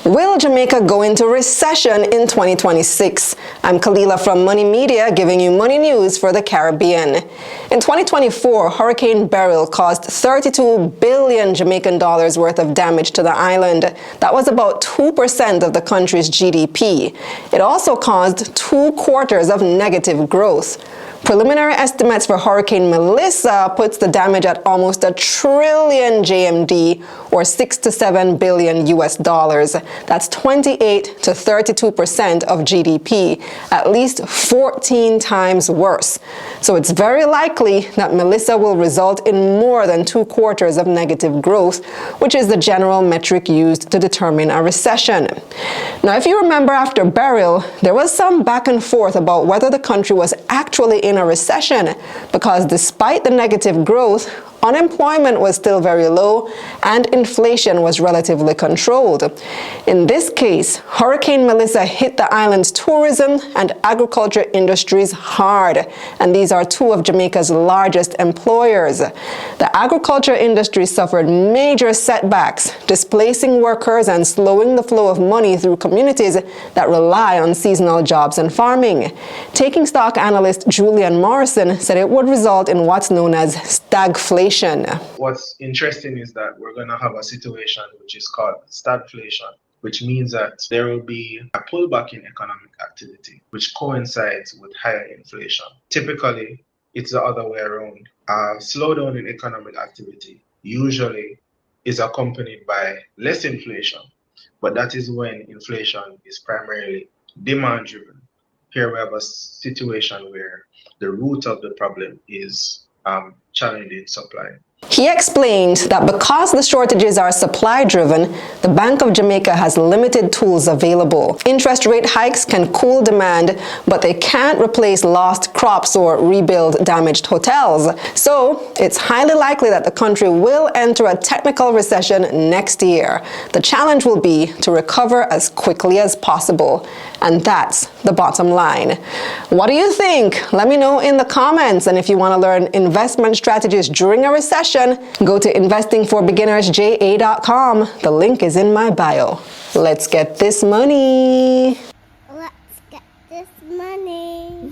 Will Jamaica go into recession in 2026? I'm Kalila from Money Media, giving you money news for the Caribbean. In 2024, Hurricane Beryl caused 32 billion Jamaican dollars worth of damage to the island. That was about 2% of the country's GDP. It also caused 2 quarters of negative growth. Preliminary estimates for Hurricane Melissa puts the damage at almost $1 trillion JMD, or 6 to 7 billion US dollars. That's 28 to 32% of GDP, at least 14 times worse. So it's very likely that Melissa will result in more than 2 quarters of negative growth, which is the general metric used to determine a recession. Now, if you remember, after Beryl, there was some back and forth about whether the country was actually in a recession, because despite the negative growth, unemployment was still very low and inflation was relatively controlled. In this case, Hurricane Melissa hit the island's tourism and agriculture industries hard, and these are 2 of Jamaica's largest employers. The agriculture industry suffered major setbacks, displacing workers and slowing the flow of money through communities that rely on seasonal jobs and farming. Taking stock analyst Julian Morrison said it would result in what's known as stagflation. What's interesting is that we're going to have a situation which is called stagflation, which means that there will be a pullback in economic activity, which coincides with higher inflation. Typically, it's the other way around. A slowdown in economic activity usually is accompanied by less inflation, but that is when inflation is primarily demand-driven. Here we have a situation where the root of the problem is challenging supply. He explained that because the shortages are supply-driven, the Bank of Jamaica has limited tools available. Interest rate hikes can cool demand, but they can't replace lost crops or rebuild damaged hotels. So it's highly likely that the country will enter a technical recession next year. The challenge will be to recover as quickly as possible. And that's the bottom line. What do you think? Let me know in the comments. And if you want to learn investment strategies during a recession, go to investingforbeginnersja.com. The link is in my bio. Let's get this money. Let's get this money.